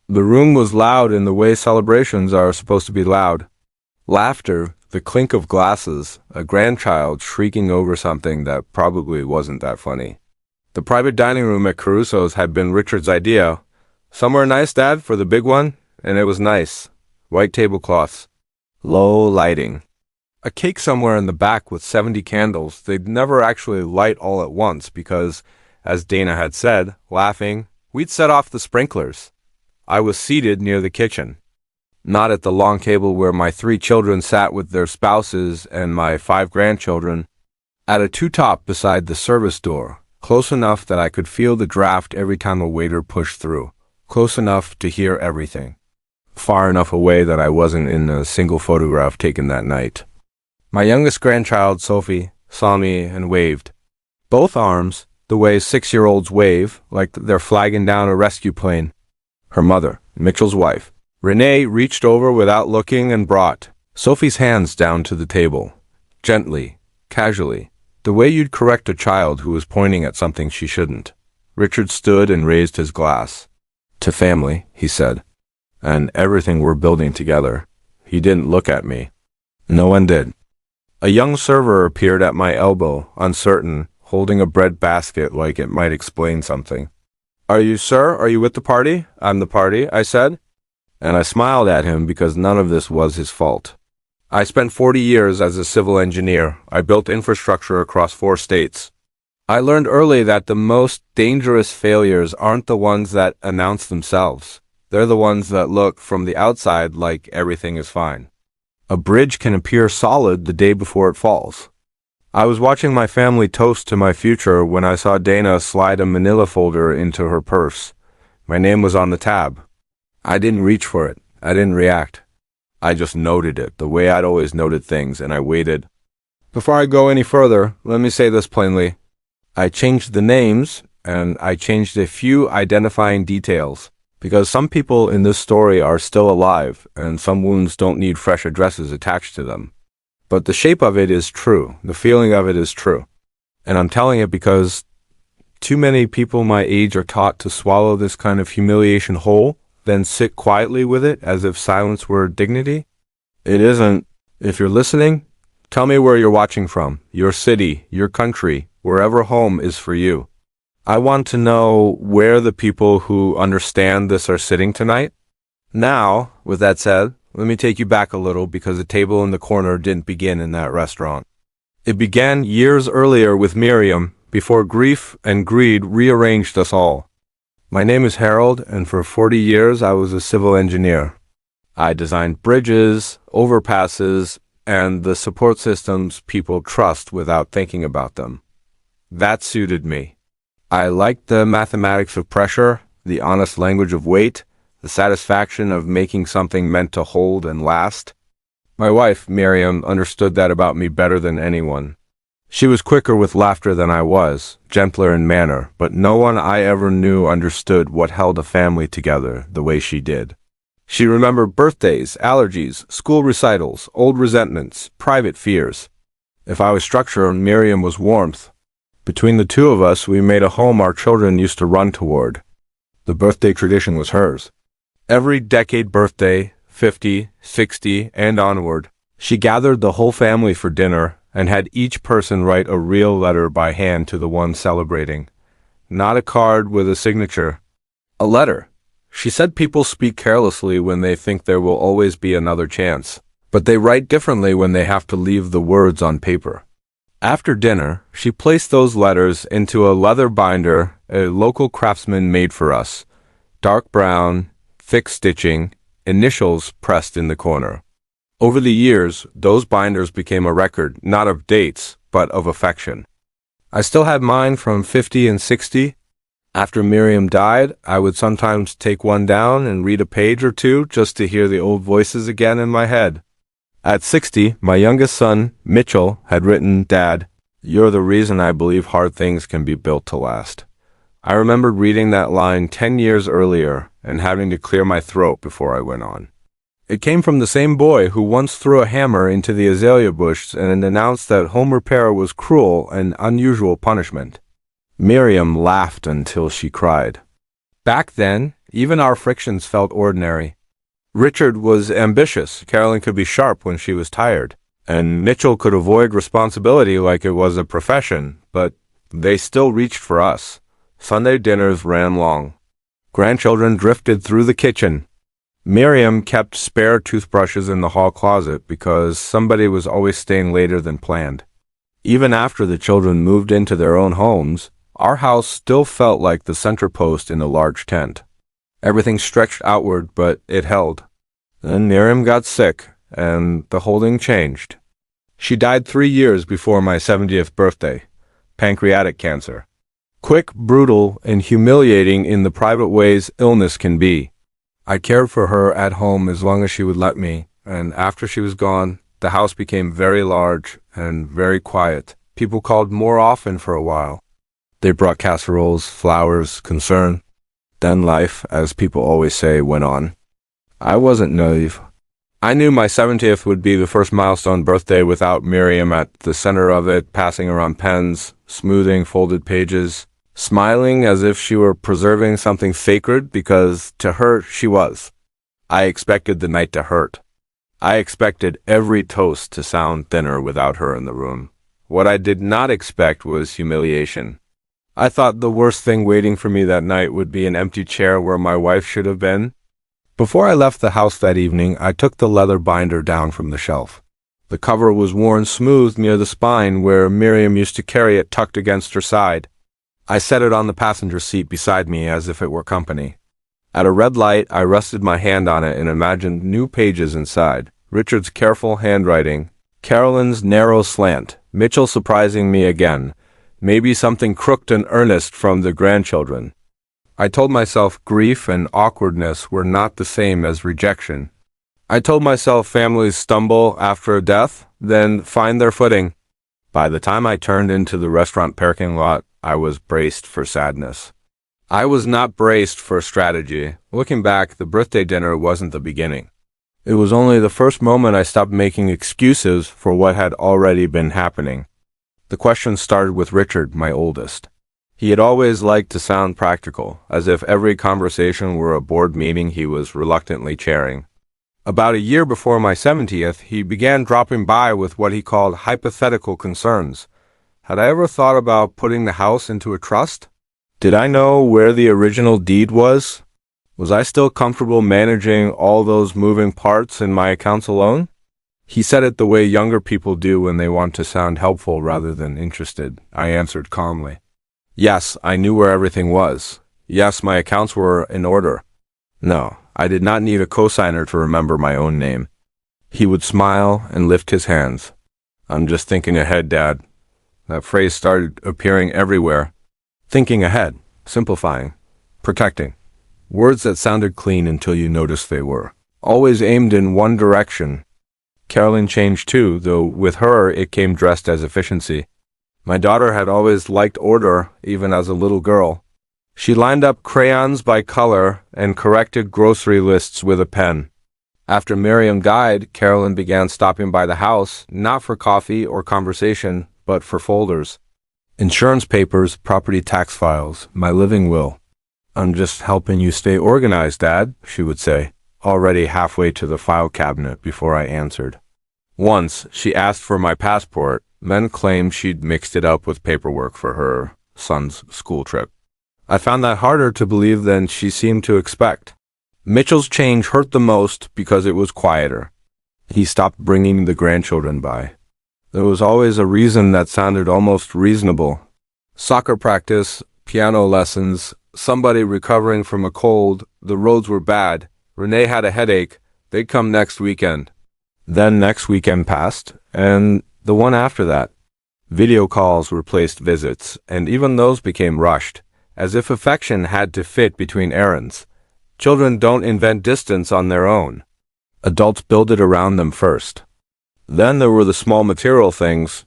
The room was loud in the way celebrations are supposed to be loud. Laughter, the clink of glasses, a grandchild shrieking over something that probably wasn't that funny. The private dining room at Caruso's had been Richard's idea. "Somewhere nice, Dad, for the big one?" And it was nice. White tablecloths. Low lighting. A cake somewhere in the back with 70 candles they'd never actually light all at once because, as Dana had said, laughing, we'd set off the sprinklers. I was seated near the kitchen. Not at the long table where my 3 children sat with their spouses and my 5 grandchildren. At a two-top beside the service door, close enough that I could feel the draft every time a waiter pushed through, close enough to hear everything, far enough away that I wasn't in a single photograph taken that night. My youngest grandchild, Sophie, saw me and waved. Both arms, the way 6-year-olds wave, like they're flagging down a rescue plane. Her mother, Mitchell's wife, Renee, reached over without looking and brought Sophie's hands down to the table, gently, casually, the way you'd correct a child who was pointing at something she shouldn't. Richard stood and raised his glass. "To family," he said, "and everything we're building together." He didn't look at me. No one did. A young server appeared at my elbow, uncertain, holding a bread basket like it might explain something. Are you with the party?" "I'm the party," I said. And I smiled at him because none of this was his fault. I spent 40 years as a civil engineer. I built infrastructure across 4 states. I learned early that the most dangerous failures aren't the ones that announce themselves. They're the ones that look from the outside like everything is fine. A bridge can appear solid the day before it falls. I was watching my family toast to my future when I saw Dana slide a manila folder into her purse. My name was on the tab. I didn't reach for it. I didn't react. I just noted it, the way I'd always noted things, and I waited. Before I go any further, let me say this plainly. I changed the names, and I changed a few identifying details, because some people in this story are still alive, and some wounds don't need fresh addresses attached to them. But the shape of it is true. The feeling of it is true. And I'm telling it because too many people my age are taught to swallow this kind of humiliation whole, then sit quietly with it as if silence were dignity. It isn't. If you're listening, tell me where you're watching from, your city, your country, wherever home is for you. I want to know where the people who understand this are sitting tonight. Now, with that said, let me take you back a little because the table in the corner didn't begin in that restaurant. It began years earlier with Miriam, before grief and greed rearranged us all. My name is Harold, and for 40 years I was a civil engineer. I designed bridges, overpasses, and the support systems people trust without thinking about them. That suited me. I liked the mathematics of pressure, the honest language of weight, the satisfaction of making something meant to hold and last. My wife, Miriam, understood that about me better than anyone. She was quicker with laughter than I was, gentler in manner, but no one I ever knew understood what held a family together the way she did. She remembered birthdays, allergies, school recitals, old resentments, private fears. If I was structure, Miriam was warmth. Between the two of us, we made a home our children used to run toward. The birthday tradition was hers. Every decade birthday, 50, 60, and onward, she gathered the whole family for dinner and had each person write a real letter by hand to the one celebrating. Not a card with a signature. A letter. She said people speak carelessly when they think there will always be another chance, but they write differently when they have to leave the words on paper. After dinner, she placed those letters into a leather binder a local craftsman made for us. Dark brown, thick stitching, initials pressed in the corner. Over the years, those binders became a record, not of dates, but of affection. I still had mine from 50 and 60. After Miriam died, I would sometimes take one down and read a page or two just to hear the old voices again in my head. At 60, my youngest son, Mitchell, had written, "Dad, you're the reason I believe hard things can be built to last." I remembered reading that line 10 years earlier and having to clear my throat before I went on. It came from the same boy who once threw a hammer into the azalea bush and announced that home repair was cruel and unusual punishment. Miriam laughed until she cried. Back then, Even our frictions felt ordinary. Richard was ambitious, Carolyn could be sharp when she was tired, and Mitchell could avoid responsibility like it was a profession, but they still reached for us. Sunday dinners ran long. Grandchildren drifted through the kitchen. Miriam kept spare toothbrushes in the hall closet because somebody was always staying later than planned. Even after the children moved into their own homes, our house still felt like the center post in a large tent. Everything stretched outward, but it held. Then Miriam got sick, and the holding changed. She died 3 years before my 70th birthday. Pancreatic cancer. Quick, brutal, and humiliating in the private ways illness can be. I cared for her at home as long as she would let me, and after she was gone, the house became very large and very quiet. People called more often for a while. They brought casseroles, flowers, concern. Then life, as people always say, went on. I wasn't naive. I knew my 70th would be the first milestone birthday without Miriam at the center of it, passing around pens, smoothing folded pages, smiling as if she were preserving something sacred because to her she was. I expected the night to hurt. I expected every toast to sound thinner without her in the room. What I did not expect was humiliation. I thought the worst thing waiting for me that night would be an empty chair where my wife should have been. Before I left the house that evening, I took the leather binder down from the shelf. The cover was worn smooth near the spine where Miriam used to carry it tucked against her side. I set it on the passenger seat beside me as if it were company. At a red light, I rested my hand on it and imagined new pages inside. Richard's careful handwriting, Carolyn's narrow slant, Mitchell surprising me again, maybe something crooked and earnest from the grandchildren. I told myself grief and awkwardness were not the same as rejection. I told myself families stumble after a death, then find their footing. By the time I turned into the restaurant parking lot, I was braced for sadness. I was not braced for strategy. Looking back, the birthday dinner wasn't the beginning. It was only the first moment I stopped making excuses for what had already been happening. The question started with Richard, my oldest. He had always liked to sound practical, as if every conversation were a board meeting he was reluctantly chairing. About a year before my 70th, he began dropping by with what he called hypothetical concerns. Had I ever thought about putting the house into a trust? Did I know where the original deed was? Was I still comfortable managing all those moving parts in my accounts alone? He said it the way younger people do when they want to sound helpful rather than interested. I answered calmly. Yes, I knew where everything was. Yes, my accounts were in order. No, I did not need a cosigner to remember my own name. He would smile and lift his hands. I'm just thinking ahead, Dad. That phrase started appearing everywhere. Thinking ahead, simplifying, protecting. Words that sounded clean until you noticed they were. Always aimed in one direction. Carolyn changed too, though with her it came dressed as efficiency. My daughter had always liked order, even as a little girl. She lined up crayons by color and corrected grocery lists with a pen. After Miriam died, Carolyn began stopping by the house, not for coffee or conversation, but for folders. Insurance papers, property tax files, my living will. I'm just helping you stay organized, Dad, she would say, already halfway to the file cabinet before I answered. Once, she asked for my passport, then claimed she'd mixed it up with paperwork for her son's school trip. I found that harder to believe than she seemed to expect. Mitchell's change hurt the most because it was quieter. He stopped bringing the grandchildren by. There was always a reason that sounded almost reasonable. Soccer practice, piano lessons, somebody recovering from a cold, the roads were bad, Renee had a headache, they'd come next weekend. Then next weekend passed, and the one after that. Video calls replaced visits, and even those became rushed, as if affection had to fit between errands. Children don't invent distance on their own. Adults build it around them first. Then there were the small material things,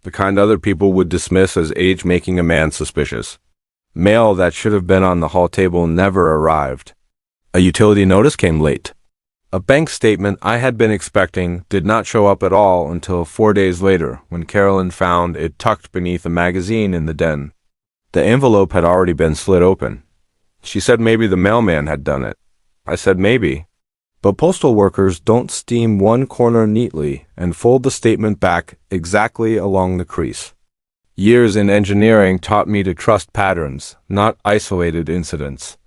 the kind other people would dismiss as age making a man suspicious. Mail that should have been on the hall table never arrived. A utility notice came late. A bank statement I had been expecting did not show up at all until 4 days later, when Carolyn found it tucked beneath a magazine in the den. The envelope had already been slit open. She said maybe the mailman had done it. I said maybe. But postal workers don't steam one corner neatly and fold the statement back exactly along the crease. Years in engineering taught me to trust patterns, not isolated incidents.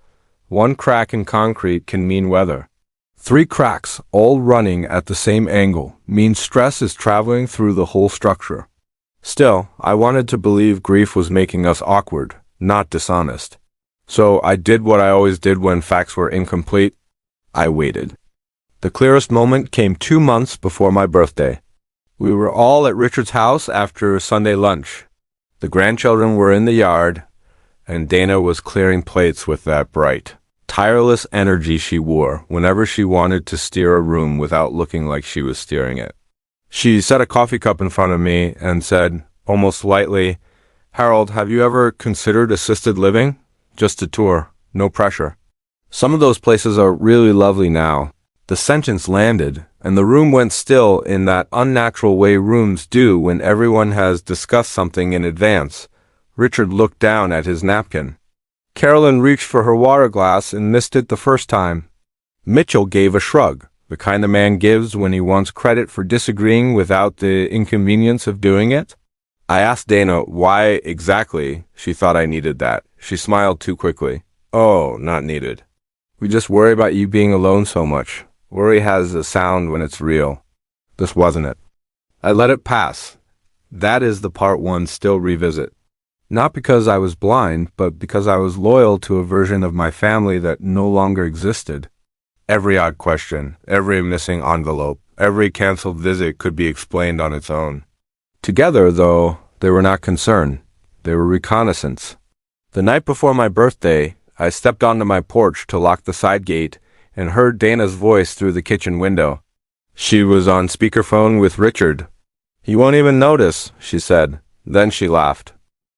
One crack in concrete can mean weather. 3 cracks, all running at the same angle, means stress is traveling through the whole structure. Still, I wanted to believe grief was making us awkward, not dishonest. So I did what I always did when facts were incomplete. I waited. The clearest moment came 2 months before my birthday. We were all at Richard's house after Sunday lunch. The grandchildren were in the yard, and Dana was clearing plates with that bright, tireless energy she wore whenever she wanted to steer a room without looking like she was steering it. She set a coffee cup in front of me and said, almost lightly, "Harold, have you ever considered assisted living? Just a tour, no pressure. Some of those places are really lovely now." The sentence landed, and the room went still in that unnatural way rooms do when everyone has discussed something in advance. Richard looked down at his napkin. Carolyn reached for her water glass and missed it the first time. Mitchell gave a shrug, the kind a man gives when he wants credit for disagreeing without the inconvenience of doing it. I asked Dana why exactly she thought I needed that. She smiled too quickly. "Oh, not needed. We just worry about you being alone so much. Worry has a sound when it's real." This wasn't it. I let it pass. That is the part one still revisit. Not because I was blind, but because I was loyal to a version of my family that no longer existed. Every odd question, every missing envelope, every canceled visit could be explained on its own. Together, though, they were not concern. They were reconnaissance. The night before my birthday, I stepped onto my porch to lock the side gate and heard Dana's voice through the kitchen window. She was on speakerphone with Richard. "He won't even notice," she said. Then she laughed.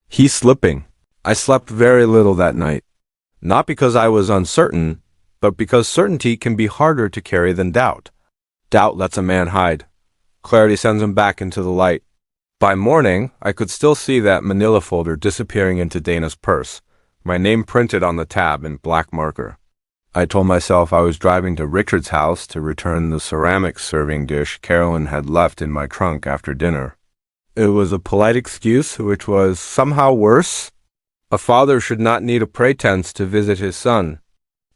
"He's slipping." I slept very little that night. Not because I was uncertain, but because certainty can be harder to carry than doubt. Doubt lets a man hide. Clarity sends him back into the light. By morning, I could still see that manila folder disappearing into Dana's purse, my name printed on the tab in black marker. I told myself I was driving to Richard's house to return the ceramic serving dish Carolyn had left in my trunk after dinner. It was a polite excuse, which was somehow worse. A father should not need a pretense to visit his son.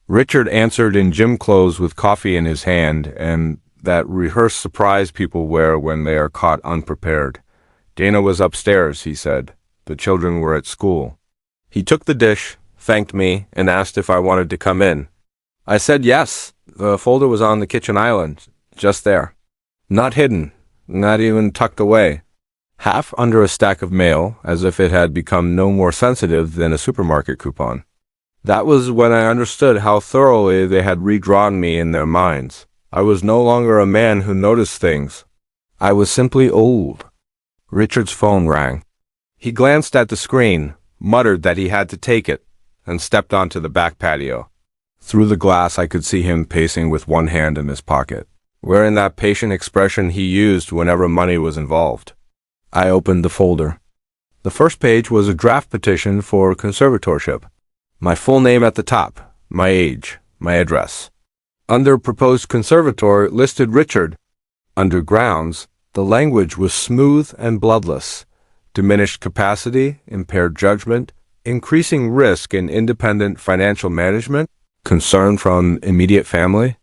Richard answered in gym clothes with coffee in his hand and that rehearsed surprise people wear when they are caught unprepared. Dana was upstairs, he said. The children were at school. He took the dish, thanked me, and asked if I wanted to come in. I said yes. The folder was on the kitchen island, just there. Not hidden, not even tucked away. Half under a stack of mail, as if it had become no more sensitive than a supermarket coupon. That was when I understood how thoroughly they had redrawn me in their minds. I was no longer a man who noticed things. I was simply old. Richard's phone rang. He glanced at the screen, muttered that he had to take it, and stepped onto the back patio. Through the glass I could see him pacing with one hand in his pocket, wearing that patient expression he used whenever money was involved. I opened the folder. The first page was a draft petition for conservatorship. My full name at the top, my age, my address. Under proposed conservator listed Richard. Under grounds, the language was smooth and bloodless. Diminished capacity, impaired judgment, increasing risk in independent financial management, concern from immediate family.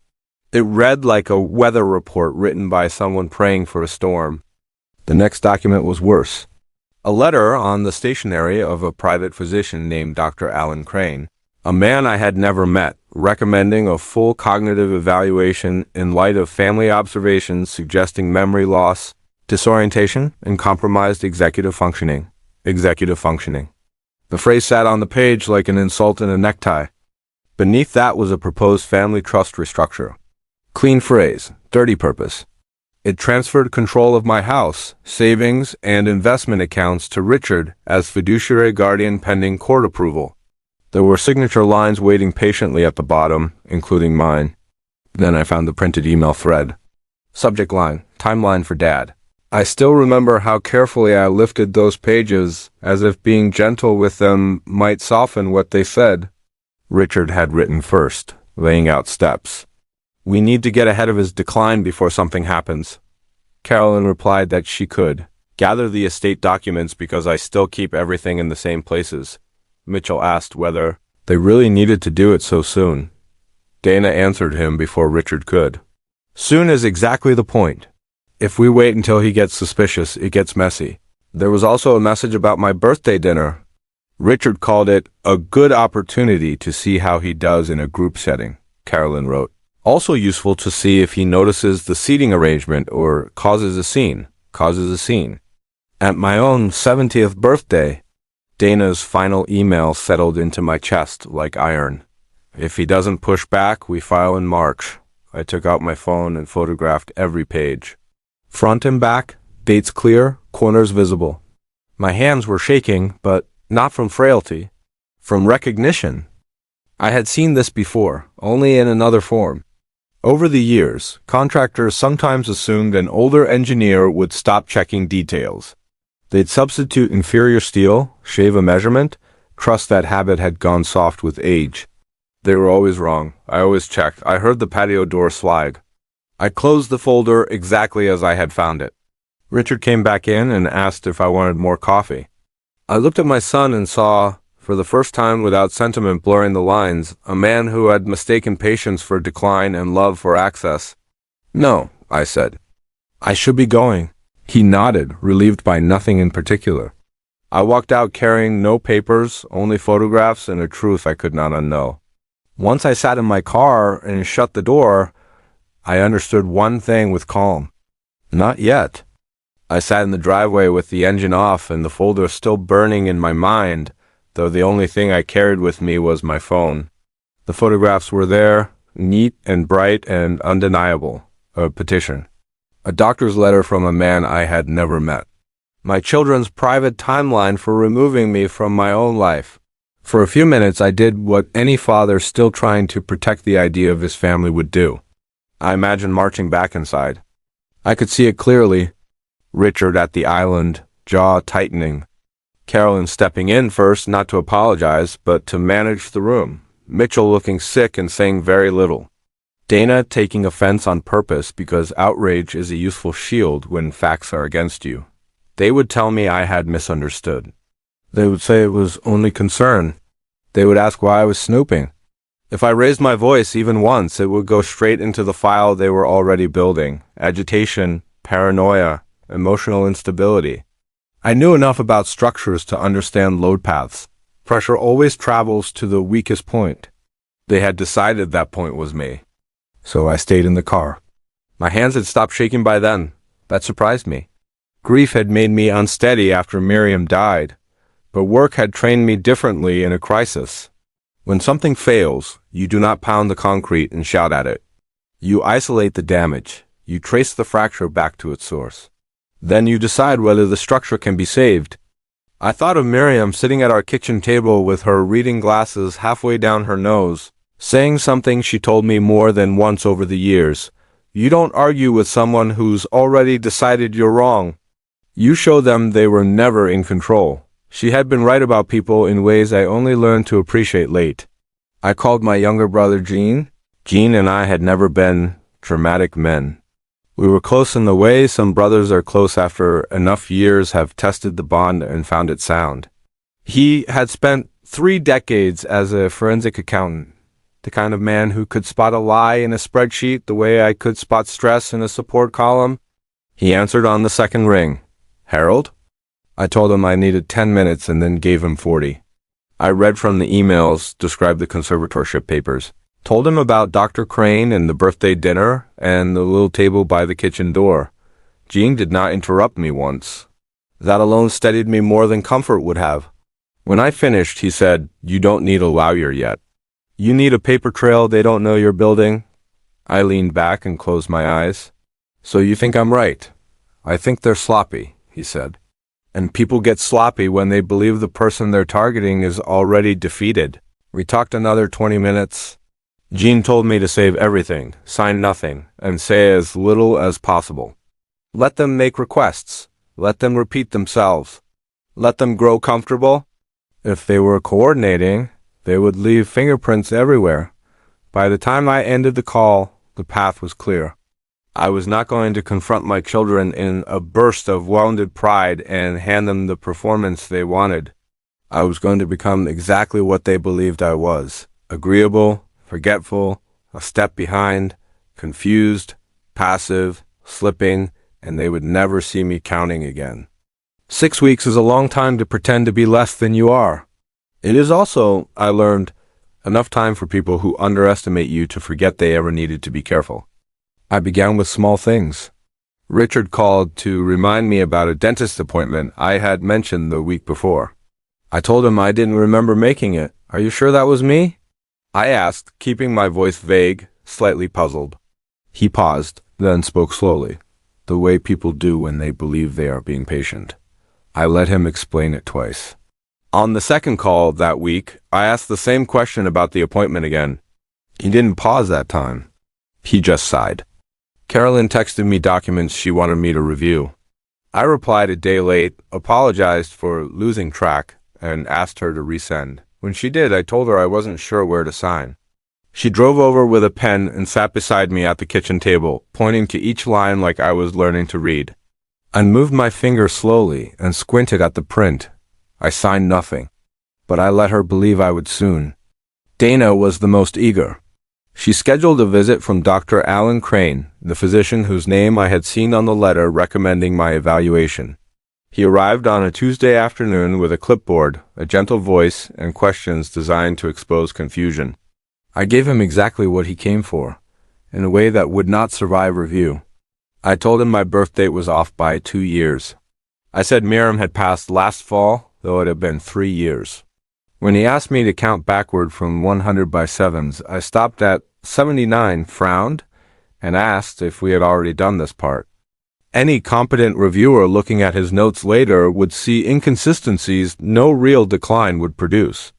It read like a weather report written by someone praying for a storm. The next document was worse. A letter on the stationery of a private physician named Dr. Alan Crane, a man I had never met, recommending a full cognitive evaluation in light of family observations suggesting memory loss, disorientation, and compromised executive functioning. Executive functioning. The phrase sat on the page like an insult in a necktie. Beneath that was a proposed family trust restructure. Clean phrase, dirty purpose. It transferred control of my house, savings, and investment accounts to Richard as fiduciary guardian pending court approval. There were signature lines waiting patiently at the bottom, including mine. Then I found the printed email thread. Subject line, timeline for Dad. I still remember how carefully I lifted those pages, as if being gentle with them might soften what they said. Richard had written first, laying out steps. "We need to get ahead of his decline before something happens." Carolyn replied that she could. "Gather the estate documents because I still keep everything in the same places." Mitchell asked whether they really needed to do it so soon. Dana answered him before Richard could. "Soon is exactly the point. If we wait until he gets suspicious, it gets messy." There was also a message about my birthday dinner. Richard called it a good opportunity to see how he does in a group setting, Carolyn wrote. Also useful to see if he notices the seating arrangement or causes a scene. At my own 70th birthday, Dana's final email settled into my chest like iron. If he doesn't push back, we file in March. I took out my phone and photographed every page. Front and back, dates clear, corners visible. My hands were shaking, but not from frailty, from recognition. I had seen this before, only in another form. Over the years, contractors sometimes assumed an older engineer would stop checking details. They'd substitute inferior steel, shave a measurement, trust that habit had gone soft with age. They were always wrong. I always checked. I heard the patio door slide. I closed the folder exactly as I had found it. Richard came back in and asked if I wanted more coffee. I looked at my son and saw, for the first time without sentiment blurring the lines, a man who had mistaken patience for decline and love for access. "No," I said. "I should be going." He nodded, relieved by nothing in particular. I walked out carrying no papers, only photographs and a truth I could not unknow. Once I sat in my car and shut the door, I understood one thing with calm. Not yet. I sat in the driveway with the engine off and the folder still burning in my mind, though the only thing I carried with me was my phone. The photographs were there, neat and bright and undeniable. A petition. A doctor's letter from a man I had never met. My children's private timeline for removing me from my own life. For a few minutes I did what any father still trying to protect the idea of his family would do. I imagined marching back inside. I could see it clearly. Richard at the island, jaw tightening. Carolyn stepping in first, not to apologize, but to manage the room. Mitchell looking sick and saying very little. Dana taking offense on purpose because outrage is a useful shield when facts are against you. They would tell me I had misunderstood. They would say it was only concern. They would ask why I was snooping. If I raised my voice even once, it would go straight into the file they were already building. Agitation, paranoia, emotional instability. I knew enough about structures to understand load paths. Pressure always travels to the weakest point. They had decided that point was me. So I stayed in the car. My hands had stopped shaking by then. That surprised me. Grief had made me unsteady after Miriam died, but work had trained me differently in a crisis. When something fails, you do not pound the concrete and shout at it. You isolate the damage. You trace the fracture back to its source. Then you decide whether the structure can be saved. I thought of Miriam sitting at our kitchen table with her reading glasses halfway down her nose, saying something she told me more than once over the years. You don't argue with someone who's already decided you're wrong. You show them they were never in control. She had been right about people in ways I only learned to appreciate late. I called my younger brother Gene. Gene and I had never been dramatic men. We were close in the way some brothers are close after enough years have tested the bond and found it sound. He had spent 3 decades as a forensic accountant, the kind of man who could spot a lie in a spreadsheet the way I could spot stress in a support column. He answered on the second ring. "Harold?" I told him I needed 10 minutes and then gave him 40. I read from the emails, described the conservatorship papers, told him about Dr. Crane and the birthday dinner and the little table by the kitchen door. Jean did not interrupt me once. That alone steadied me more than comfort would have. When I finished, he said, "You don't need a lawyer yet. You need a paper trail they don't know you're building." I leaned back and closed my eyes. "So you think I'm right?" "I think they're sloppy," he said. "And people get sloppy when they believe the person they're targeting is already defeated." We talked another 20 minutes. Jean told me to save everything, sign nothing, and say as little as possible. Let them make requests. Let them repeat themselves. Let them grow comfortable. If they were coordinating, They would leave fingerprints everywhere. By the time I ended the call, the path was clear. I was not going to confront my children in a burst of wounded pride and hand them the performance they wanted. I was going to become exactly what they believed I was: agreeable, forgetful, a step behind, confused, passive, slipping, and they would never see me counting again. 6 weeks is a long time to pretend to be less than you are. It is also, I learned, enough time for people who underestimate you to forget they ever needed to be careful. I began with small things. Richard called to remind me about a dentist appointment I had mentioned the week before. I told him I didn't remember making it. "Are you sure that was me?" I asked, keeping my voice vague, slightly puzzled. He paused, then spoke slowly, the way people do when they believe they are being patient. I let him explain it twice. On the second call that week, I asked the same question about the appointment again. He didn't pause that time. He just sighed. Carolyn texted me documents she wanted me to review. I replied a day late, apologized for losing track, and asked her to resend. When she did, I told her I wasn't sure where to sign. She drove over with a pen and sat beside me at the kitchen table, pointing to each line like I was learning to read. I moved my finger slowly and squinted at the print. I signed nothing, but I let her believe I would soon. Dana was the most eager. She scheduled a visit from Dr. Alan Crane, the physician whose name I had seen on the letter recommending my evaluation. He arrived on a Tuesday afternoon with a clipboard, a gentle voice, and questions designed to expose confusion. I gave him exactly what he came for, in a way that would not survive review. I told him my birth date was off by 2 years. I said Miriam had passed last fall, though it had been 3 years. When he asked me to count backward from 100 by sevens, I stopped at 79, frowned, and asked if we had already done this part. Any competent reviewer looking at his notes later would see inconsistencies no real decline would produce.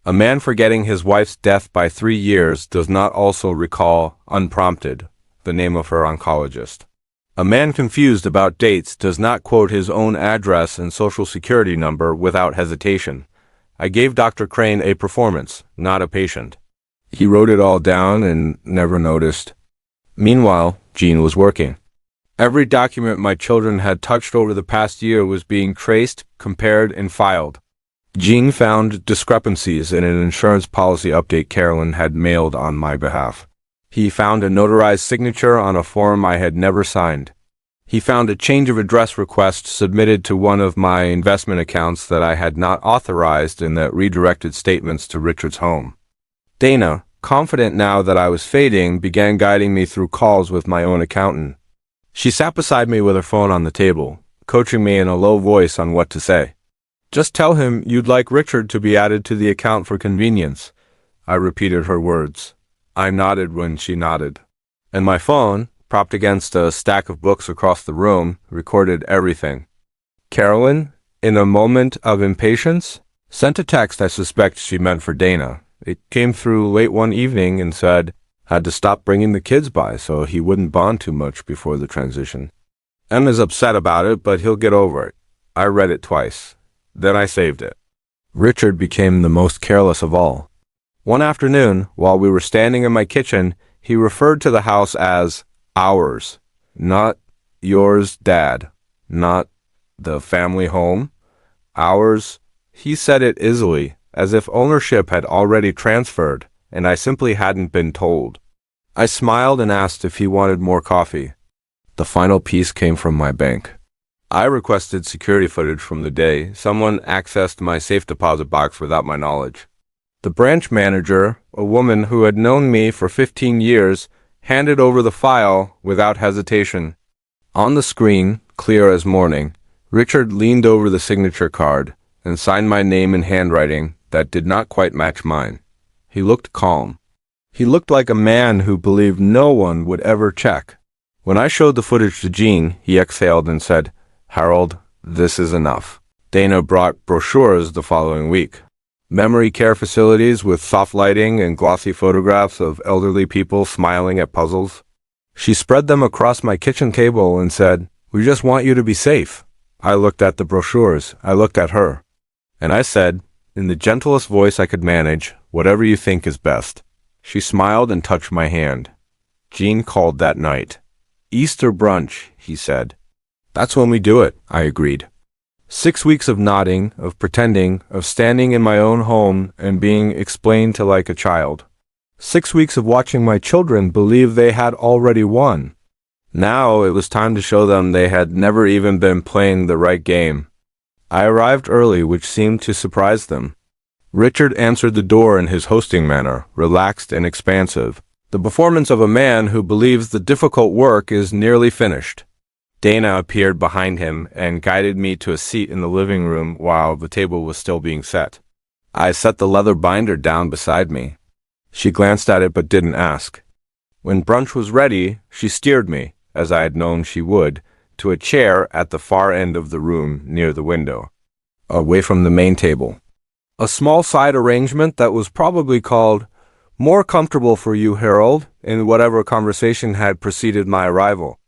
A man forgetting his wife's death by 3 years does not also recall, unprompted, the name of her oncologist. A man confused about dates does not quote his own address and social security number without hesitation. I gave Dr. Crane a performance, not a patient. He wrote it all down and never noticed. Meanwhile, Jean was working. Every document my children had touched over the past year was being traced, compared, and filed. Jean found discrepancies in an insurance policy update Carolyn had mailed on my behalf. He found a notarized signature on a form I had never signed. He found a change of address request submitted to one of my investment accounts that I had not authorized and that redirected statements to Richard's home. Dana, confident now that I was fading, began guiding me through calls with my own accountant. She sat beside me with her phone on the table, coaching me in a low voice on what to say. "Just tell him you'd like Richard to be added to the account for convenience," I repeated her words. I nodded when she nodded. And my phone, propped against a stack of books across the room, recorded everything. Carolyn, in a moment of impatience, sent a text I suspect she meant for Dana. It came through late one evening and said, "Had to stop bringing the kids by so he wouldn't bond too much before the transition. Em is upset about it, but he'll get over it." I read it twice. Then I saved it. Richard became the most careless of all. One afternoon, while we were standing in my kitchen, he referred to the house as ours. Not yours, Dad. Not the family home. Ours. He said it easily, as if ownership had already transferred, and I simply hadn't been told. I smiled and asked if he wanted more coffee. The final piece came from my bank. I requested security footage from the day someone accessed my safe deposit box without my knowledge. The branch manager, a woman who had known me for 15 years, handed over the file without hesitation. On the screen, clear as morning, Richard leaned over the signature card and signed my name in handwriting that did not quite match mine. He looked calm. He looked like a man who believed no one would ever check. When I showed the footage to Jean, he exhaled and said, "Harold, this is enough." Dana brought brochures the following week. Memory care facilities with soft lighting and glossy photographs of elderly people smiling at puzzles. She spread them across my kitchen table and said, "We just want you to be safe." I looked at the brochures. I looked at her. And I said, in the gentlest voice I could manage, Whatever you think is best." She smiled and touched my hand. Jean called that night. "Easter brunch," he said. "That's when we do it," I agreed. 6 weeks of nodding, of pretending, of standing in my own home and being explained to like a child. 6 weeks of watching my children believe they had already won. Now it was time to show them they had never even been playing the right game. I arrived early, which seemed to surprise them. Richard answered the door in his hosting manner, relaxed and expansive, the performance of a man who believes the difficult work is nearly finished. Dana appeared behind him and guided me to a seat in the living room while the table was still being set. I set the leather binder down beside me. She glanced at it but didn't ask. When brunch was ready, she steered me, as I had known she would, to a chair at the far end of the room near the window, away from the main table. A small side arrangement that was probably called "more comfortable for you, Harold," in whatever conversation had preceded my arrival.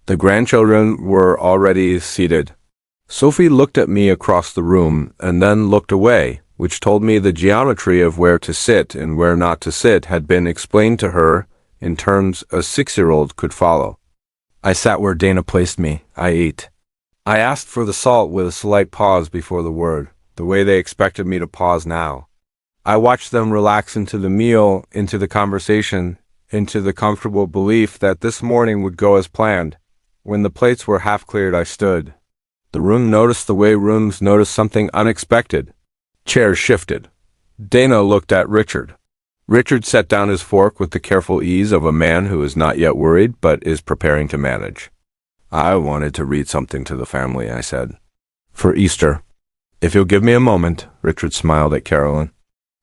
The grandchildren were already seated. Sophie looked at me across the room and then looked away, which told me the geometry of where to sit and where not to sit had been explained to her in terms a 6-year-old could follow. I sat where Dana placed me. I ate. I asked for the salt with a slight pause before the word, the way they expected me to pause now. I watched them relax into the meal, into the conversation, into the comfortable belief that this morning would go as planned. When the plates were half cleared, I stood. The room noticed the way rooms notice something unexpected. Chairs shifted. Dana looked at Richard. Richard set down his fork with the careful ease of a man who is not yet worried but is preparing to manage. "I wanted to read something to the family," I said. "For Easter." "If you'll give me a moment," Richard smiled at Carolyn.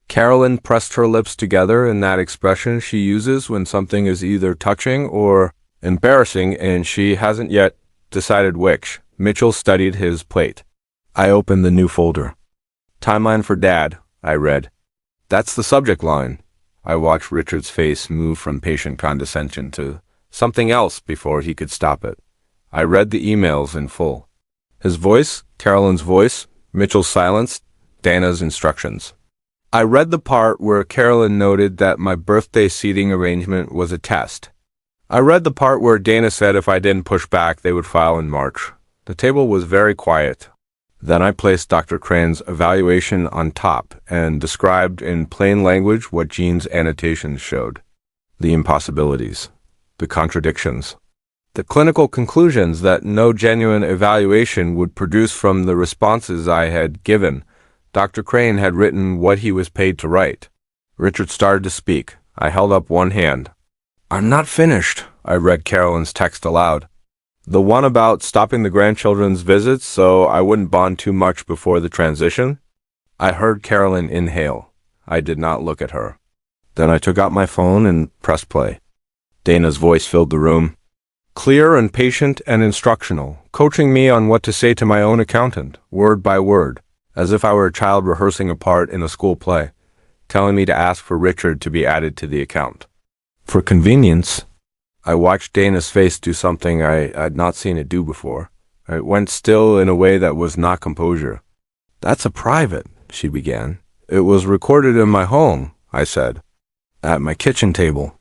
Carolyn pressed her lips together in that expression she uses when something is either touching or embarrassing, and she hasn't yet decided which. Mitchell studied his plate. I opened the new folder. "Timeline for Dad," I read. "That's the subject line." I watched Richard's face move from patient condescension to something else before he could stop it. I read the emails in full. His voice, Carolyn's voice, Mitchell's silence, Dana's instructions. I read the part where Carolyn noted that my birthday seating arrangement was a test. I read the part where Dana said if I didn't push back, they would file in March. The table was very quiet. Then I placed Dr. Crane's evaluation on top and described in plain language what Jean's annotations showed. The impossibilities, the contradictions, the clinical conclusions that no genuine evaluation would produce from the responses I had given. Dr. Crane had written what he was paid to write. Richard started to speak. I held up one hand. "I'm not finished," I read Carolyn's text aloud. "The one about stopping the grandchildren's visits so I wouldn't bond too much before the transition?" I heard Carolyn inhale. I did not look at her. Then I took out my phone and pressed play. Dana's voice filled the room. Clear and patient and instructional, coaching me on what to say to my own accountant, word by word, as if I were a child rehearsing a part in a school play, telling me to ask for Richard to be added to the account. For convenience, I watched Dana's face do something I had not seen it do before. It went still in a way that was not composure. "That's a private," she began. "It was recorded in my home," I said. "At my kitchen table.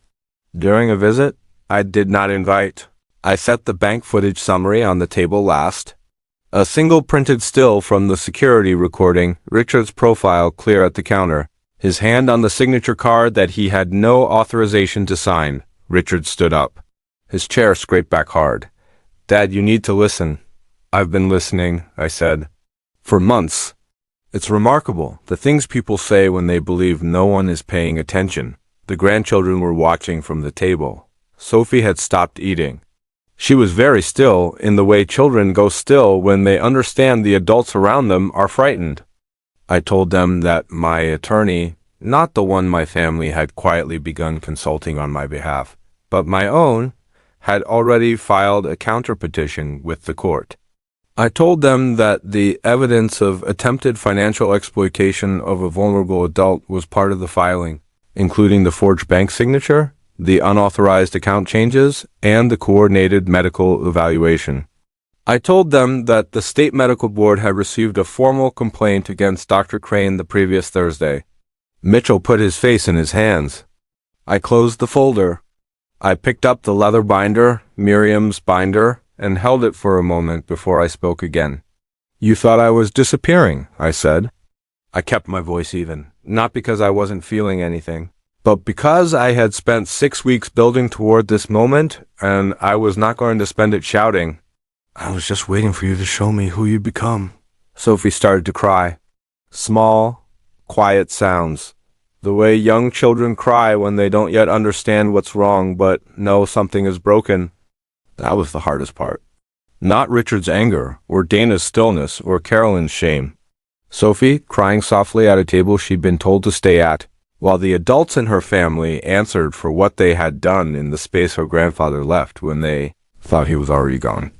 During a visit I did not invite." I set the bank footage summary on the table last. A single printed still from the security recording, Richard's profile clear at the counter, his hand on the signature card that he had no authorization to sign. Richard stood up. His chair scraped back hard. "Dad, you need to listen." "I've been listening," I said. "For months. It's remarkable, the things people say when they believe no one is paying attention." The grandchildren were watching from the table. Sophie had stopped eating. She was very still, in the way children go still when they understand the adults around them are frightened. I told them that my attorney, not the one my family had quietly begun consulting on my behalf, but my own, had already filed a counterpetition with the court. I told them that the evidence of attempted financial exploitation of a vulnerable adult was part of the filing, including the forged bank signature, the unauthorized account changes, and the coordinated medical evaluation. I told them that the state medical board had received a formal complaint against Dr. Crane the previous Thursday. Mitchell put his face in his hands. I closed the folder. I picked up the leather binder, Miriam's binder, and held it for a moment before I spoke again. You thought I was disappearing, I said. I kept my voice even, not because I wasn't feeling anything, but because I had spent 6 weeks building toward this moment, and I was not going to spend it shouting. I was just waiting for you to show me who you'd become. Sophie started to cry. Small, quiet sounds. The way young children cry when they don't yet understand what's wrong but know something is broken. That was the hardest part. Not Richard's anger, or Dana's stillness, or Carolyn's shame. Sophie, crying softly at a table she'd been told to stay at, while the adults in her family answered for what they had done in the space her grandfather left when they thought he was already gone.